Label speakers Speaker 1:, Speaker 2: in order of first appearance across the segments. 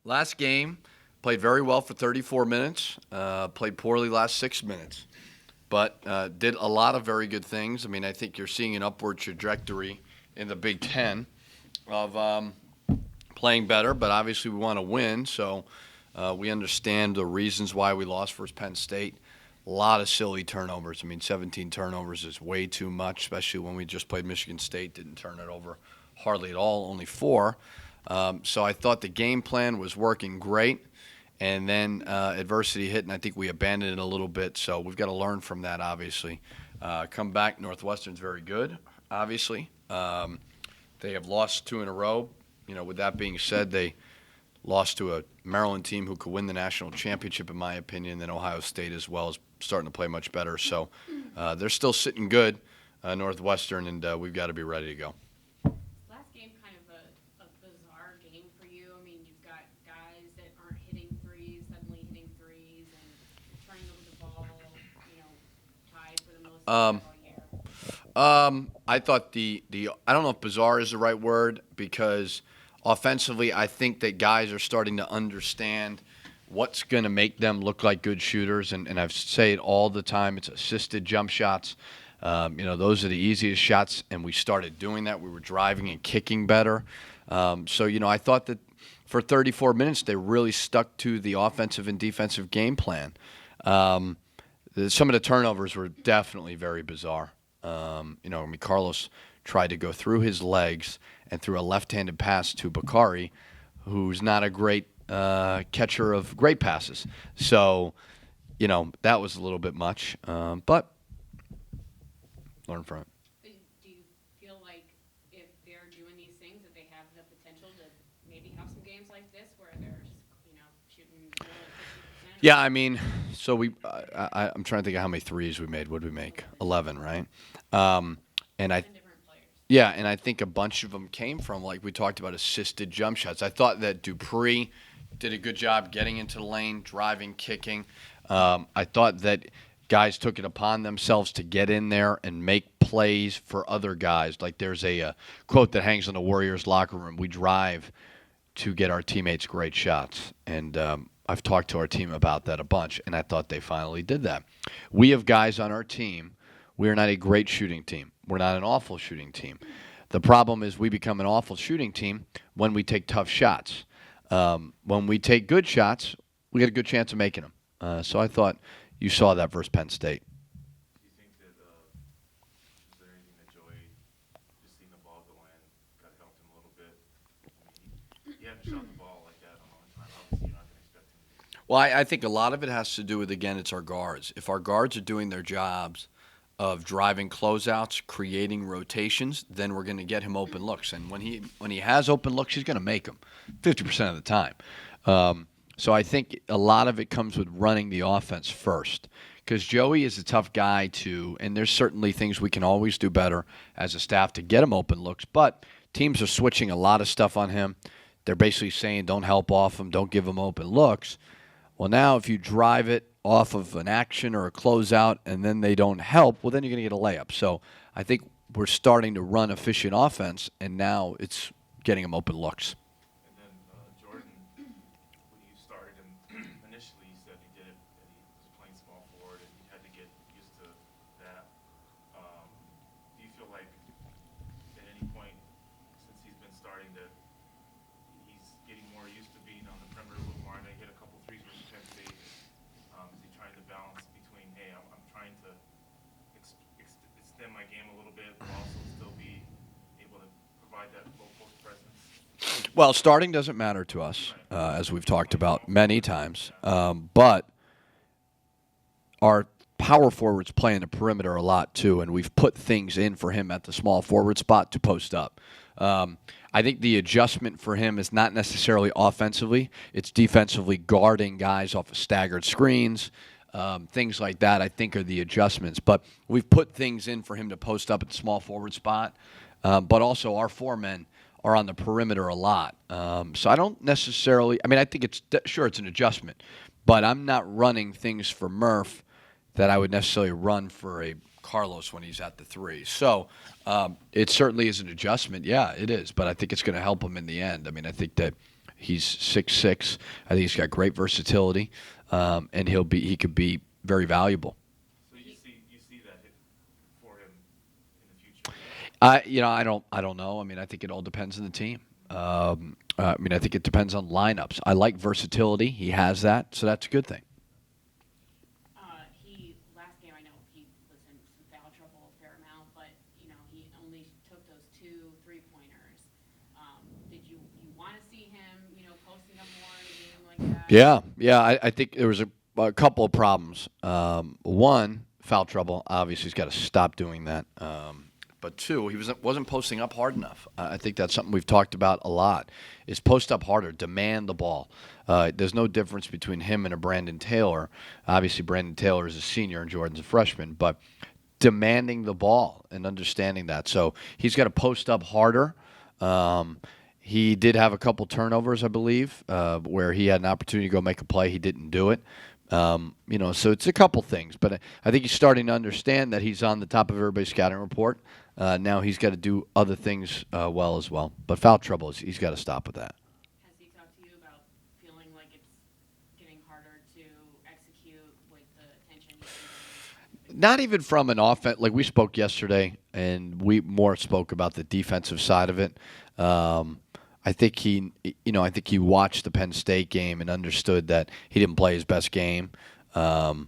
Speaker 1: Last game, played very well for 34 minutes, played poorly last 6 minutes, but did a lot of very good things. I mean, I think you're seeing an upward trajectory in the Big Ten of playing better, but obviously we want to win, so we understand the reasons why we lost versus Penn State. A lot of silly turnovers. I mean, 17 turnovers is way too much, especially when we just played Michigan State, didn't turn it over hardly at all, only 4. So I thought the game plan was working great, and then adversity hit, and I think we abandoned it a little bit. So we've got to learn from that, obviously. Come back, Northwestern's very good, obviously. They have lost 2 in a row. With that being said, they lost to a Maryland team who could win the national championship, in my opinion, then Ohio State as well is starting to play much better. So they're still sitting good, Northwestern, and we've got to be ready to go.
Speaker 2: Last game, kind of a bizarre game for you. I mean, you've got guys that aren't hitting threes, suddenly hitting threes, and turning over the ball, tied for the most all year.
Speaker 1: I thought I don't know if bizarre is the right word, because offensively I think that guys are starting to understand what's going to make them look like good shooters, and I say it all the time, it's assisted jump shots. Those are the easiest shots, and we started doing that. We were driving and kicking better. So I thought that for 34 minutes they really stuck to the offensive and defensive game plan. Some of the turnovers were definitely very bizarre. Carlos tried to go through his legs and threw a left-handed pass to Bakari, who's not a great catcher of great passes. So, that was a little bit much, but learn from it.
Speaker 2: Do you feel like if they're doing these things that they have the potential to maybe have some games like this where they're shooting more than 50%?
Speaker 1: Yeah, I mean, so I'm trying to think of how many threes we made. What did we make? 11, right? And I Yeah, and I think a bunch of them came from, like we talked about, assisted jump shots. I thought that Dupree did a good job getting into the lane, driving, kicking. I thought that guys took it upon themselves to get in there and make plays for other guys. Like there's a quote that hangs in the Warriors locker room: "We drive to get our teammates great shots." And I've talked to our team about that a bunch, and I thought they finally did that. We have guys on our team. We are not a great shooting team. We're not an awful shooting team. The problem is we become an awful shooting team when we take tough shots. When we take good shots, we get a good chance of making them. So I thought you saw that versus Penn State.
Speaker 3: Do you think that is there anything that Joey, just seeing the ball go in, kind of helped him a little bit? I mean, he hadn't shot the ball like that in a long time. Obviously, you're not going to expect him to.
Speaker 1: Well, I think a lot of it has to do with, again, it's our guards. If our guards are doing their jobs of driving closeouts, creating rotations, then we're going to get him open looks. And when he has open looks, he's going to make them 50% of the time. So I think a lot of it comes with running the offense first, because Joey is a tough guy to, and there's certainly things we can always do better as a staff to get him open looks, but teams are switching a lot of stuff on him. They're basically saying don't help off him, don't give him open looks. Well, now if you drive it off of an action or a closeout and then they don't help, well, then you're going to get a layup. So I think we're starting to run efficient offense, and now it's getting them open looks.
Speaker 3: And then Jordan, when you started him initially, you said he did it, and he was playing small forward, and he had to get used to that. Do you feel like at any point since he's been starting that he's getting more used to being on the perimeter a little more? And they hit a couple threes with Penn State. Is he trying to balance between, hey, I'm trying to extend my game a little bit, but also still be able to provide that low post presence?
Speaker 1: Well, starting doesn't matter to us, as we've talked about many times, but our power forwards play in the perimeter a lot too, and we've put things in for him at the small forward spot to post up. I think the adjustment for him is not necessarily offensively. It's defensively guarding guys off of staggered screens, things like that, I think, are the adjustments. But we've put things in for him to post up at the small forward spot. But also our 4 men are on the perimeter a lot. So I don't necessarily – I mean, I think it's an adjustment. But I'm not running things for Murph that I would necessarily run for a Carlos when he's at the 3. So it certainly is an adjustment. Yeah, it is. But I think it's going to help him in the end. I mean, I think that He's 6'6". I think he's got great versatility, and he could be very valuable.
Speaker 3: So you see that hit for him in the future?
Speaker 1: I don't know. I mean, I think it all depends on the team. I think it depends on lineups. I like versatility. He has that, so that's a good thing.
Speaker 2: Last game, I know he was in some foul trouble a fair amount, but, he only took those 2 3-pointers. Did you want to see him, posting up more in a game like that?
Speaker 1: Yeah. I think there was a couple of problems. One, foul trouble. Obviously, he's got to stop doing that. But two, he wasn't posting up hard enough. I think that's something we've talked about a lot, is post up harder, demand the ball. There's no difference between him and a Brandon Taylor. Obviously, Brandon Taylor is a senior and Jordan's a freshman, but demanding the ball and understanding that. So he's got to post up harder. He did have a couple turnovers, I believe, where he had an opportunity to go make a play. He didn't do it. So it's a couple things, but I think he's starting to understand that he's on the top of everybody's scouting report. Now he's got to do other things well as well. But foul trouble, he's got to stop with that.
Speaker 2: Has he talked to you about feeling like it's getting harder to execute with the attention?
Speaker 1: Not even from an offense. Like we spoke yesterday, and we more spoke about the defensive side of it. I think he watched the Penn State game and understood that he didn't play his best game. But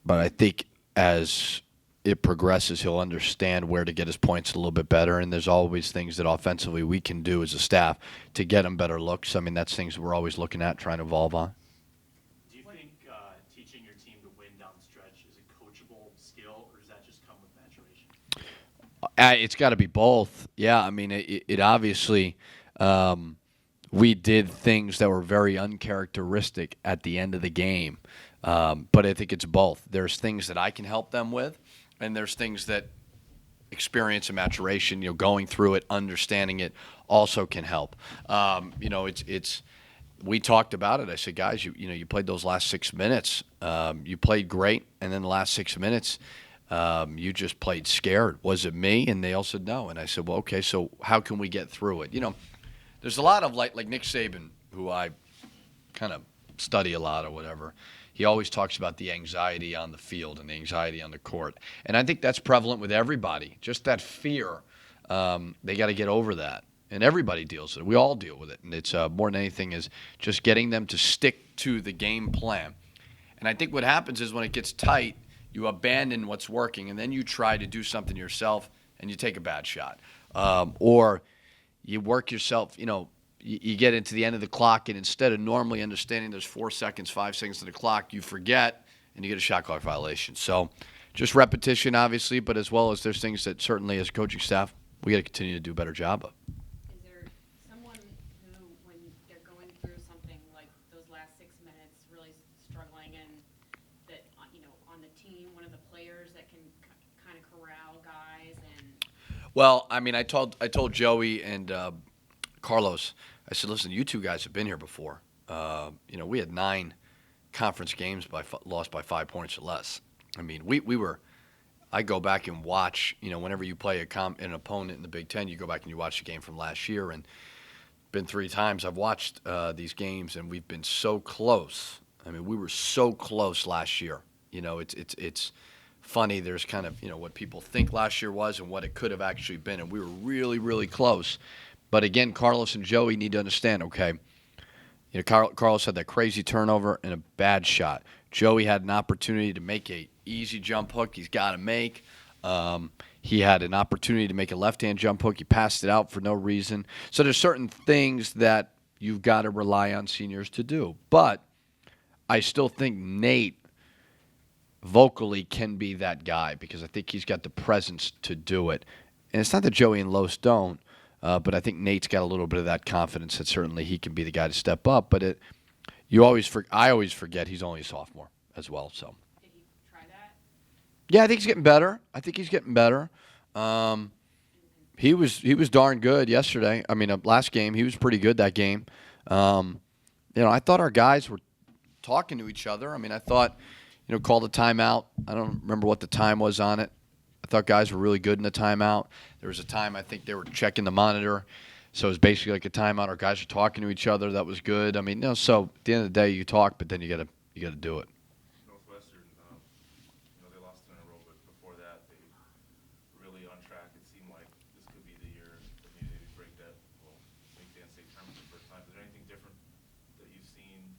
Speaker 1: I think as it progresses, he'll understand where to get his points a little bit better. And there's always things that offensively we can do as a staff to get him better looks. I mean, that's things we're always looking at, trying to evolve on.
Speaker 4: Do you think teaching your team to win down the stretch is a coachable skill, or does that just come with maturation?
Speaker 1: It's got to be both. Yeah, I mean, it obviously we did things that were very uncharacteristic at the end of the game. But I think it's both. There's things that I can help them with, and there's things that experience and maturation, going through it, understanding it, also can help. We talked about it. I said, guys, you played those last 6 minutes. You played great, and then the last 6 minutes, you just played scared. Was it me? And they all said no. And I said, well, okay, so how can we get through it? There's a lot of like Nick Saban, who I kind of study a lot or whatever. He always talks about the anxiety on the field and the anxiety on the court. And I think that's prevalent with everybody. Just that fear, they got to get over that. And everybody deals with it. We all deal with it. And it's more than anything is just getting them to stick to the game plan. And I think what happens is when it gets tight, you abandon what's working, and then you try to do something yourself, and you take a bad shot. Or you work yourself, you get into the end of the clock, and instead of normally understanding there's 4 seconds, 5 seconds to the clock, you forget, and you get a shot clock violation. So just repetition, obviously, but as well as there's things that certainly as a coaching staff, we got to continue to do a better job of.
Speaker 2: Is there someone who, when they're going through something like those last 6 minutes, really struggling, and that, on the team, one of the players that can kind of corral guys?
Speaker 1: Well, I mean, I told Joey and Carlos, I said, listen, you two guys have been here before. We had 9 conference games lost by 5 points or less. I mean, we were. I go back and watch. Whenever you play an opponent in the Big Ten, you go back and you watch the game from last year. And been 3 times I've watched these games, and we've been so close. I mean, we were so close last year. It's funny. There's kind of what people think last year was and what it could have actually been, and we were really, really close. But again, Carlos and Joey need to understand, okay, Carlos had that crazy turnover and a bad shot. Joey had an opportunity to make a easy jump hook he's got to make. He had an opportunity to make a left-hand jump hook. He passed it out for no reason. So there's certain things that you've got to rely on seniors to do. But I still think Nate vocally can be that guy because I think he's got the presence to do it. And it's not that Joey and Los don't. But I think Nate's got a little bit of that confidence that certainly he can be the guy to step up. But I always forget he's only a sophomore as well. So.
Speaker 2: Did he try that?
Speaker 1: Yeah, I think he's getting better. He was darn good yesterday. I mean, last game he was pretty good that game. I thought our guys were talking to each other. I mean, I thought, called a timeout. I don't remember what the time was on it. I thought guys were really good in the timeout. There was a time I think they were checking the monitor. So it's basically like a timeout. Our guys are talking to each other. That was good. I mean, so at the end of the day, you talk, but then you gotta do it.
Speaker 3: Northwestern, they lost 2 in a row, but before that, they really on track. It seemed like this could be the year that maybe they break that, make the NCAA tournament for the first time. Is there anything different that you've seen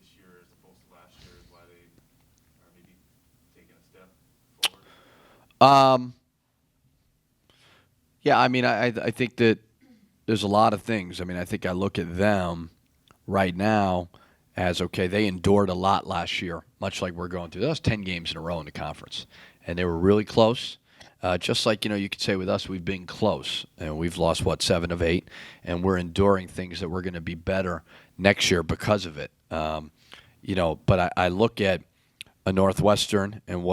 Speaker 3: this year as opposed to last year, why they are maybe taking a step forward?
Speaker 1: Yeah, I mean, I think that there's a lot of things. I mean, I think I look at them right now as, okay, they endured a lot last year, much like we're going through. That was 10 games in a row in the conference, and they were really close. Just like, you could say with us, we've been close, and we've lost, 7 of 8, and we're enduring things that we're going to be better next year because of it. But I look at a Northwestern and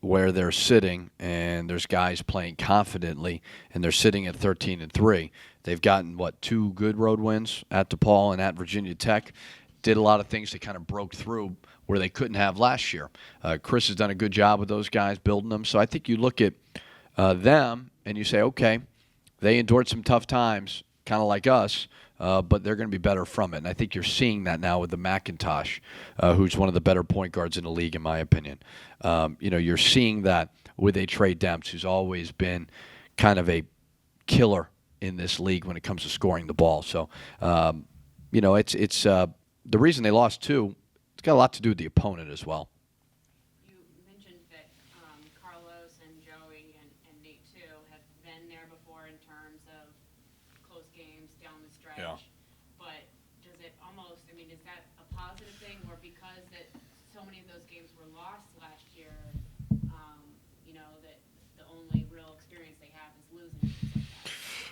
Speaker 1: where they're sitting, and there's guys playing confidently, and they're sitting at 13-3. They've gotten 2 good road wins at DePaul and at Virginia Tech. Did a lot of things that kind of broke through where they couldn't have last year. Chris has done a good job with those guys building them. So I think you look at them and you say, okay, they endured some tough times, kind of like us, but they're going to be better from it. And I think you're seeing that now with the McIntosh, who's one of the better point guards in the league, in my opinion. You're seeing that with a Trey Demps, who's always been kind of a killer in this league when it comes to scoring the ball. So, it's the reason they lost too. It's got a lot to do with the opponent as well.
Speaker 2: You mentioned that Carlos and Joey and Nate too have been there before in terms of close games down the stretch.
Speaker 1: Yeah.
Speaker 2: But does it almost, is that a positive thing, or because that so many of those games were lost last year, that the only real experience they have is losing?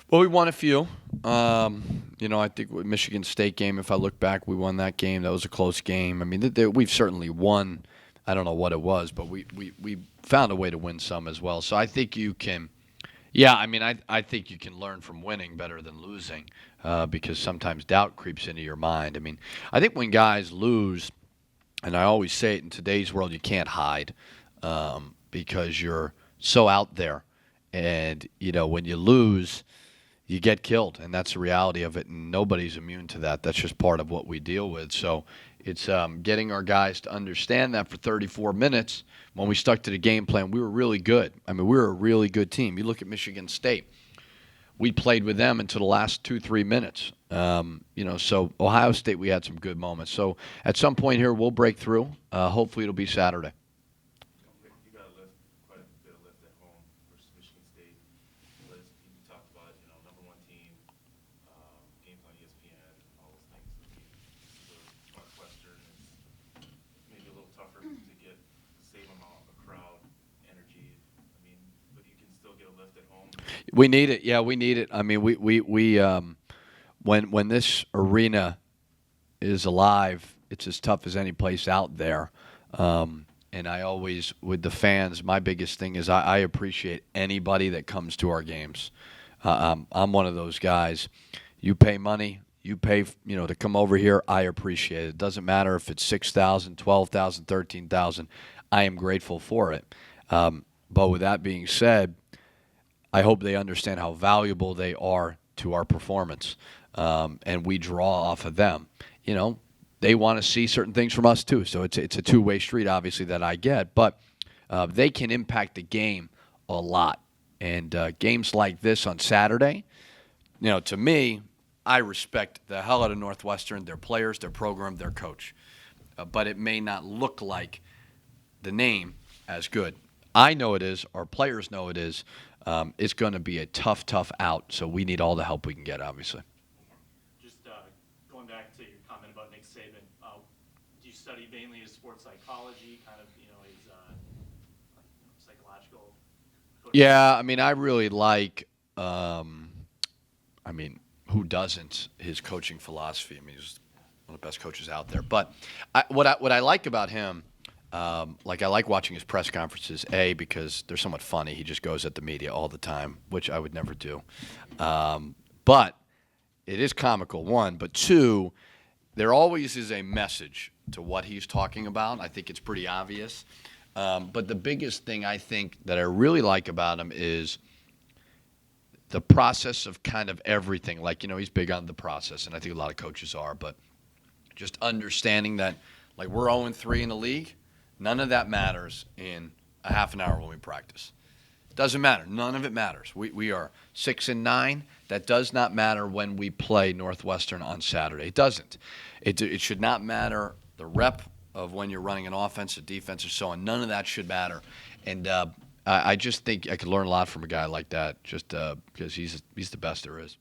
Speaker 1: Well, we won a few. I think with Michigan State game, if I look back, we won that game. That was a close game. I mean, we've certainly won. I don't know what it was, but we found a way to win some as well. So I think you can – yeah, I think you can learn from winning better than losing because sometimes doubt creeps into your mind. I think when guys lose, and I always say it in today's world, you can't hide because you're so out there. And, when you lose – you get killed, and that's the reality of it, and nobody's immune to that. That's just part of what we deal with. So it's getting our guys to understand that for 34 minutes. When we stuck to the game plan, we were really good. We were a really good team. You look at Michigan State. We played with them until the last 2-3 minutes. So Ohio State, we had some good moments. So at some point here, we'll break through. Hopefully it'll be Saturday.
Speaker 3: You got quite a bit of lift at home versus Michigan State. You talked about it, number 1 team, games on ESPN, all those things. The Northwestern is maybe a little tougher to get the same amount of crowd energy. But you can still get a lift at home.
Speaker 1: We need it. Yeah, we need it. When this arena is alive, it's as tough as any place out there. And I always, with the fans, my biggest thing is I appreciate anybody that comes to our games. I'm one of those guys. You pay money, you pay, to come over here. I appreciate it. It doesn't matter if it's 6,000, 12,000, 13,000. I am grateful for it. But with that being said, I hope they understand how valuable they are to our performance, and we draw off of them. They want to see certain things from us too. So it's a two-way street, obviously, that I get. But they can impact the game a lot. And games like this on Saturday, to me, I respect the hell out of Northwestern, their players, their program, their coach. But it may not look like the name as good. I know it is. Our players know it is. It's going to be a tough out. So we need all the help we can get, obviously.
Speaker 4: Just going back to your comment about Nick Saban, do you study mainly his sports psychology, kind of, his psychological coaching?
Speaker 1: Yeah, I really like, who doesn't, his coaching philosophy. He's one of the best coaches out there. But what I like about him, I like watching his press conferences, because they're somewhat funny. He just goes at the media all the time, which I would never do. But it is comical, one. But two, there always is a message to what he's talking about. I think it's pretty obvious. But the biggest thing I think that I really like about him is the process of kind of everything. Like, he's big on the process, and I think a lot of coaches are, but just understanding that, like, we're 0-3 in the league, none of that matters in a half an hour when we practice. It doesn't matter. None of it matters. We are 6-9. That does not matter when we play Northwestern on Saturday. It doesn't. It should not matter the rep of when you're running an offense or defense or so on. None of that should matter. And I just think I could learn a lot from a guy like that just because he's the best there is.